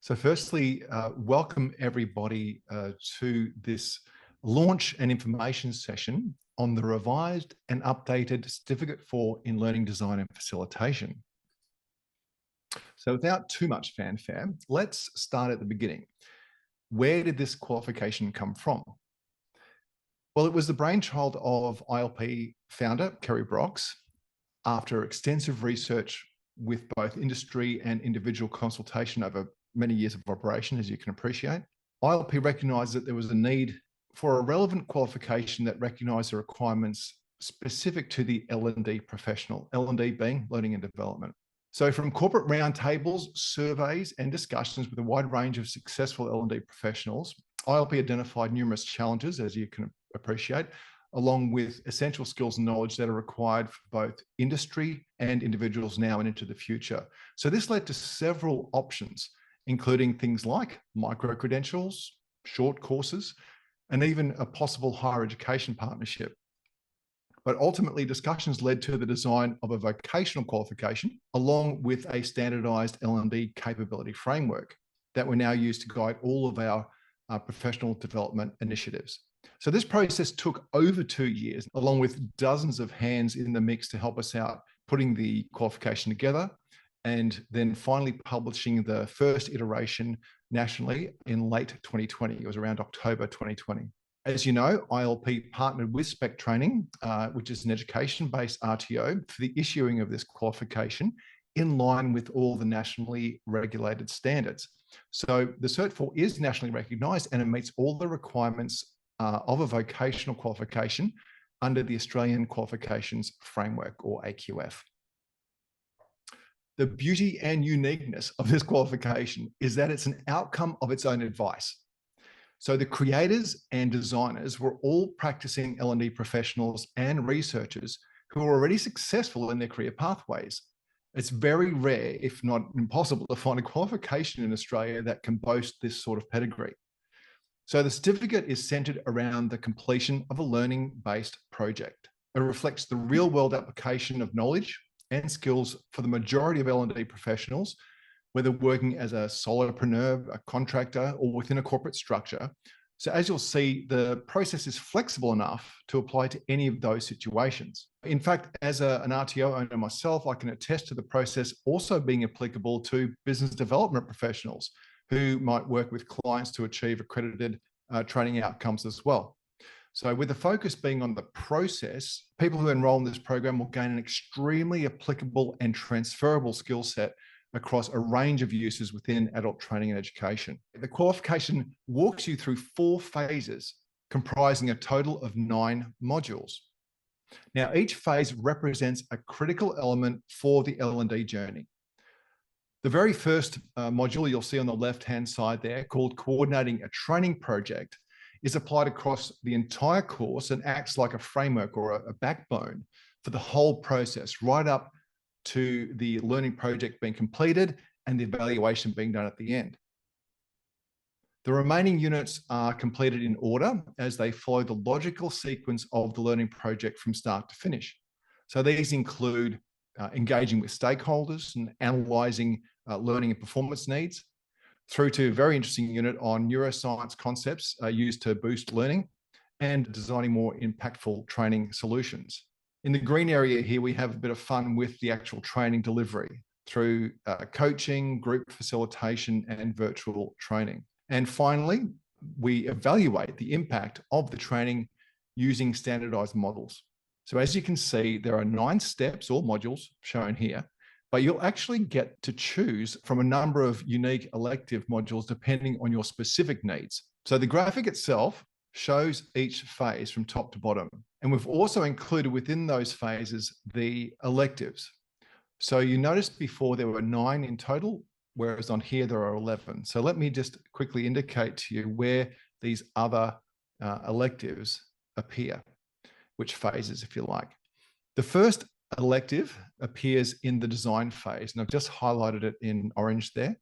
So firstly, welcome everybody to this launch and information session on the revised and updated Certificate for in Learning Design and Facilitation. So without too much fanfare, let's start at the beginning. Where did this qualification come from? Well, it was the brainchild of ILP founder Kerry Brox after extensive research with both industry and individual consultation over many years of operation, as you can appreciate. ILP recognised that there was a need for a relevant qualification that recognised the requirements specific to the L&D professional, L&D being learning and development. So from corporate roundtables, surveys and discussions with a wide range of successful L&D professionals, ILP identified numerous challenges, as you can appreciate, along with essential skills and knowledge that are required for both industry and individuals now and into the future. So this led to several options, including things like micro-credentials, short courses, and even a possible higher education partnership. But ultimately, discussions led to the design of a vocational qualification, along with a standardized L&D capability framework that we now use to guide all of our professional development initiatives. So this process took over 2 years, along with dozens of hands in the mix to help us out putting the qualification together, and then finally publishing the first iteration nationally in late 2020. It was around October 2020. As you know, ILP partnered with Spec Training, which is an education-based RTO, for the issuing of this qualification in line with all the nationally regulated standards. So the Cert 4 is nationally recognised and it meets all the requirements of a vocational qualification under the Australian Qualifications Framework, or AQF. The beauty and uniqueness of this qualification is that it's an outcome of its own advice. So the creators and designers were all practicing L&D professionals and researchers who are already successful in their career pathways. It's very rare, if not impossible, to find a qualification in Australia that can boast this sort of pedigree. So the certificate is centered around the completion of a learning-based project. It reflects the real-world application of knowledge and skills for the majority of L&D professionals, whether working as a solopreneur, a contractor, or within a corporate structure. So as you'll see, the process is flexible enough to apply to any of those situations. In fact, as an RTO owner myself, I can attest to the process also being applicable to business development professionals who might work with clients to achieve accredited training outcomes as well. So with the focus being on the process, people who enroll in this program will gain an extremely applicable and transferable skill set across a range of uses within adult training and education. The qualification walks you through 4 phases, comprising a total of 9 modules. Now, each phase represents a critical element for the L&D journey. The very first module you'll see on the left-hand side there, called Coordinating a Training Project, is applied across the entire course and acts like a framework or a backbone for the whole process, right up to the learning project being completed and the evaluation being done at the end. The remaining units are completed in order as they follow the logical sequence of the learning project from start to finish. So these include engaging with stakeholders and analysing learning and performance needs, through to a very interesting unit on neuroscience concepts used to boost learning, and designing more impactful training solutions. In the green area here, we have a bit of fun with the actual training delivery through coaching, group facilitation, and virtual training. And finally, we evaluate the impact of the training using standardized models. So as you can see, there are 9 steps or modules shown here, but you'll actually get to choose from a number of unique elective modules depending on your specific needs. So the graphic itself shows each phase from top to bottom. And we've also included within those phases the electives. So you noticed before there were 9 in total, whereas on here there are 11. So let me just quickly indicate to you where these other electives appear, which phases, if you like. The first elective appears in the design phase, and I've just highlighted it in orange there,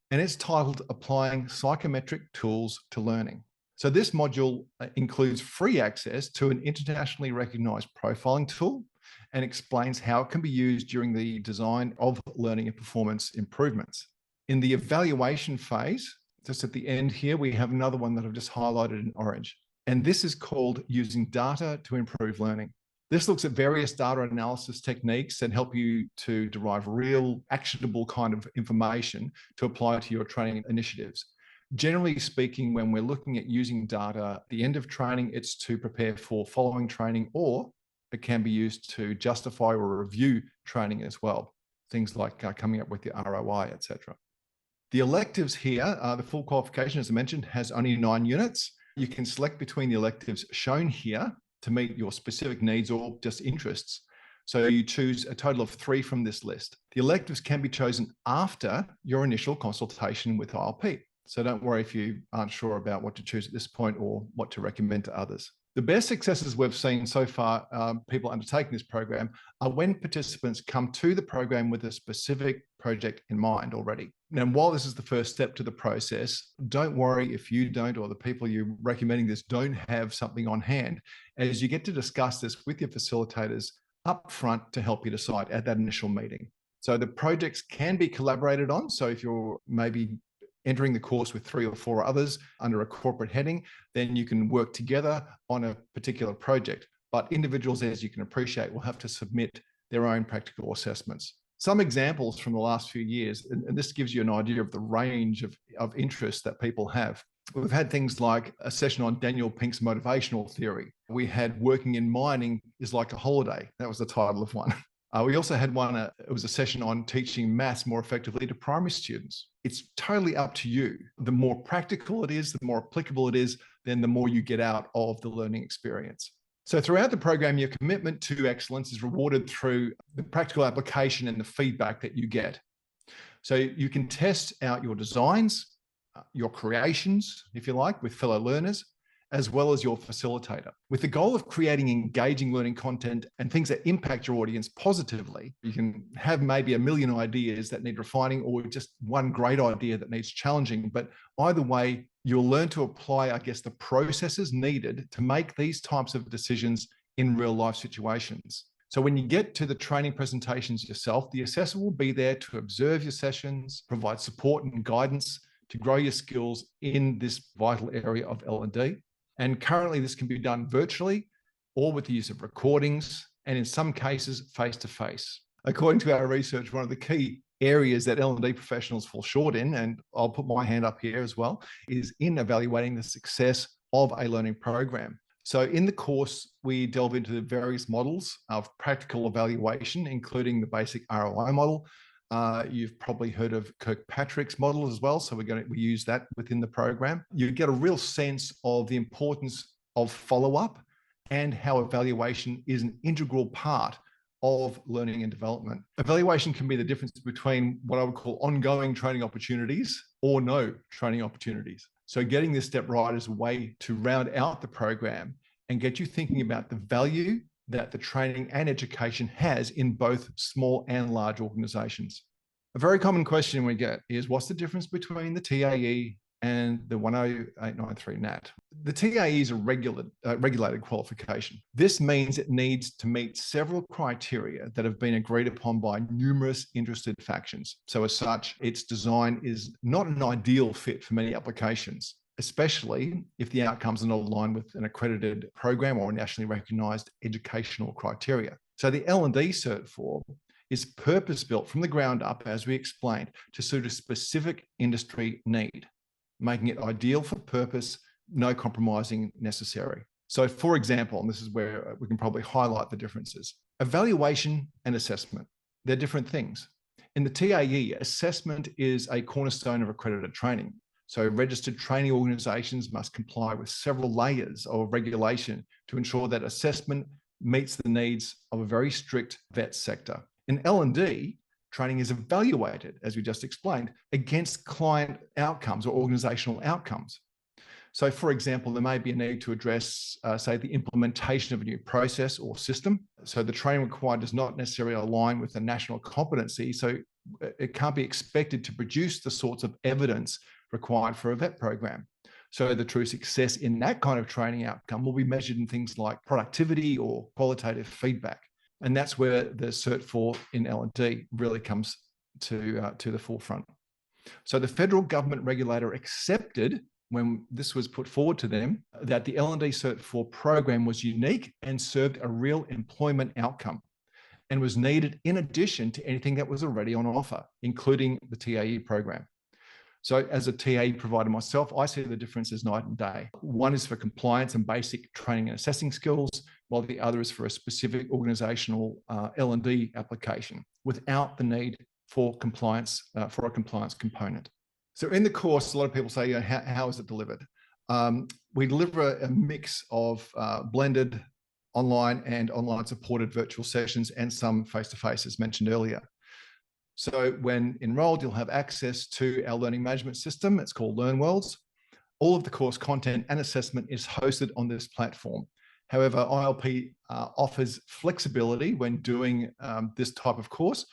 and it's titled Applying Psychometric Tools to Learning. So this module includes free access to an internationally recognized profiling tool and explains how it can be used during the design of learning and performance improvements. In the evaluation phase, just at the end here, we have another one that I've just highlighted in orange. And this is called using data to improve learning. This looks at various data analysis techniques that help you to derive real, actionable kind of information to apply to your training initiatives. Generally speaking, when we're looking at using data at the end of training, it's to prepare for following training, or it can be used to justify or review training as well. Things like coming up with your ROI, etc. The electives here, the full qualification, as I mentioned, has only 9 units. You can select between the electives shown here to meet your specific needs or just interests. So you choose a total of 3 from this list. The electives can be chosen after your initial consultation with ILP. So don't worry if you aren't sure about what to choose at this point or what to recommend to others. The best successes we've seen so far, people undertaking this program, are when participants come to the program with a specific project in mind already. Now, while this is the first step to the process, don't worry if you don't, or the people you're recommending this don't have something on hand, as you get to discuss this with your facilitators up front to help you decide at that initial meeting. So the projects can be collaborated on. So if you're maybe entering the course with 3 or 4 others under a corporate heading, then you can work together on a particular project. But individuals, as you can appreciate, will have to submit their own practical assessments. Some examples from the last few years, and this gives you an idea of the range of interests that people have. We've had things like a session on Daniel Pink's motivational theory. We had working in mining is like a holiday. That was the title of one. We also had one, it was a session on teaching maths more effectively to primary students. It's totally up to you. The more practical it is, the more applicable it is, then the more you get out of the learning experience. So throughout the program, your commitment to excellence is rewarded through the practical application and the feedback that you get. So you can test out your designs, your creations, if you like, with fellow learners, as well as your facilitator, with the goal of creating engaging learning content and things that impact your audience positively. You can have maybe a million ideas that need refining, or just one great idea that needs challenging, but either way, you'll learn to apply, I guess, the processes needed to make these types of decisions in real life situations. So when you get to the training presentations yourself, the assessor will be there to observe your sessions, provide support and guidance to grow your skills in this vital area of L&D. And currently this can be done virtually or with the use of recordings, and in some cases, face-to-face. According to our research, one of the key areas that L&D professionals fall short in, and I'll put my hand up here as well, is in evaluating the success of a learning program. So in the course, we delve into the various models of practical evaluation, including the basic ROI model. You've probably heard of Kirkpatrick's model as well. So we use that within the program. You get a real sense of the importance of follow-up and how evaluation is an integral part of learning and development. Evaluation can be the difference between what I would call ongoing training opportunities or no training opportunities. So getting this step right is a way to round out the program and get you thinking about the value that the training and education has in both small and large organizations. A very common question we get is, what's the difference between the TAE and the 10893 NAT? The TAE is a regulated qualification. This means it needs to meet several criteria that have been agreed upon by numerous interested factions. So as such, its design is not an ideal fit for many applications, especially if the outcomes are not aligned with an accredited program or nationally recognized educational criteria. So the L&D Cert 4 is purpose-built from the ground up, as we explained, to suit a specific industry need, making it ideal for purpose, no compromising necessary. So for example, and this is where we can probably highlight the differences, evaluation and assessment, they're different things. In the TAE, assessment is a cornerstone of accredited training. So registered training organizations must comply with several layers of regulation to ensure that assessment meets the needs of a very strict vet sector. In L&D, training is evaluated, as we just explained, against client outcomes or organizational outcomes. So for example, there may be a need to address, say, the implementation of a new process or system. So the training required does not necessarily align with the national competency. So it can't be expected to produce the sorts of evidence required for a vet program. So the true success in that kind of training outcome will be measured in things like productivity or qualitative feedback. And that's where the Cert 4 in L&D really comes to the forefront. So the federal government regulator accepted, when this was put forward to them, that the L&D Cert 4 program was unique and served a real employment outcome and was needed in addition to anything that was already on offer, including the TAE program. So as a TAE provider myself, I see the difference as night and day. One is for compliance and basic training and assessing skills, while the other is for a specific organizational L&D application without the need for compliance, for a compliance component. So in the course, a lot of people say, how is it delivered? We deliver a mix of blended online and online supported virtual sessions and some face-to-face, as mentioned earlier. So when enrolled, you'll have access to our learning management system. It's called LearnWorlds. All of the course content and assessment is hosted on this platform. However, ILP offers flexibility when doing this type of course,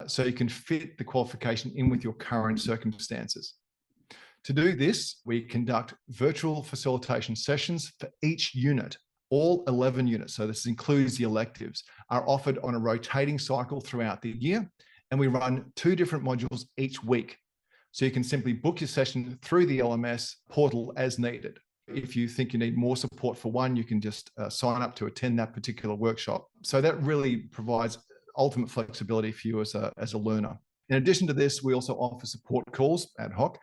so you can fit the qualification in with your current circumstances. To do this, we conduct virtual facilitation sessions for each unit. All 11 units, so this includes the electives, are offered on a rotating cycle throughout the year, and we run 2 different modules each week. So you can simply book your session through the LMS portal as needed. If you think you need more support for one, you can just sign up to attend that particular workshop. So that really provides ultimate flexibility for you as a learner. In addition to this, we also offer support calls ad hoc,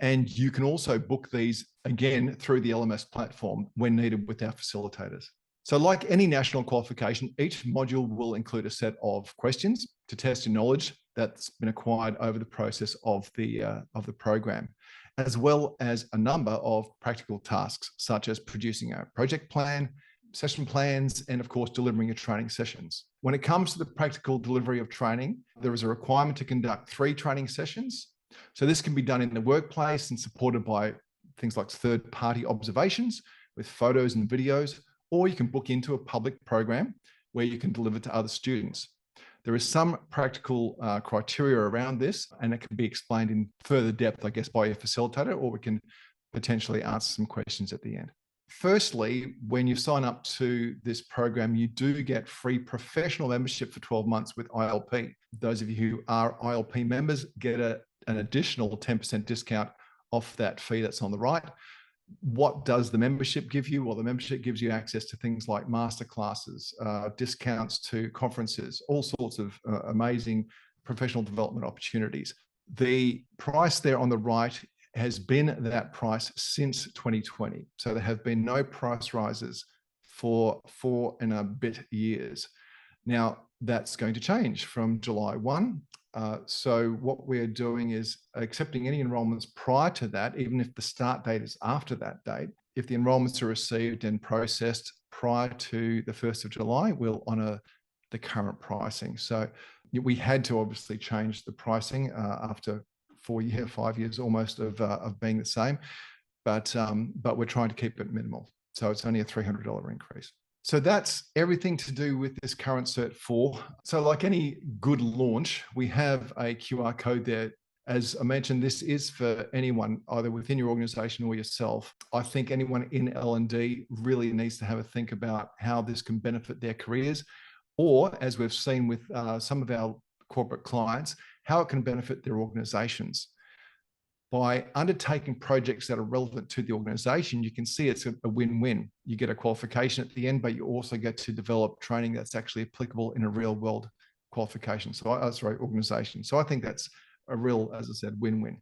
and you can also book these again through the LMS platform when needed with our facilitators. So like any national qualification, each module will include a set of questions to test your knowledge that's been acquired over the process of the program, as well as a number of practical tasks, such as producing a project plan, session plans, and of course, delivering your training sessions. When it comes to the practical delivery of training, there is a requirement to conduct 3 training sessions. So this can be done in the workplace and supported by things like third-party observations with photos and videos, or you can book into a public program where you can deliver to other students. There is some practical criteria around this, and it can be explained in further depth, I guess, by your facilitator, or we can potentially answer some questions at the end. Firstly, when you sign up to this program, you do get free professional membership for 12 months with ILP. Those of you who are ILP members get an additional 10% discount off that fee that's on the right. What does the membership give you? Well, the membership gives you access to things like masterclasses, discounts to conferences, all sorts of amazing professional development opportunities. The price there on the right has been that price since 2020. So there have been no price rises for 4 and a bit years. Now, that's going to change from July 1. So what we're doing is accepting any enrollments prior to that, even if the start date is after that date. If the enrollments are received and processed prior to the 1st of July, we'll honor the current pricing. So we had to obviously change the pricing after 5 years almost of being the same, but we're trying to keep it minimal. So it's only a $300 increase. So that's everything to do with this current Cert 4. So like any good launch, we have a QR code there. As I mentioned, this is for anyone, either within your organization or yourself. I think anyone in L&D really needs to have a think about how this can benefit their careers, or as we've seen with some of our corporate clients, how it can benefit their organizations. By undertaking projects that are relevant to the organization, you can see it's a win-win. You get a qualification at the end, but you also get to develop training that's actually applicable in a real-world qualification. So, organization. So I think that's a real, as I said, win-win.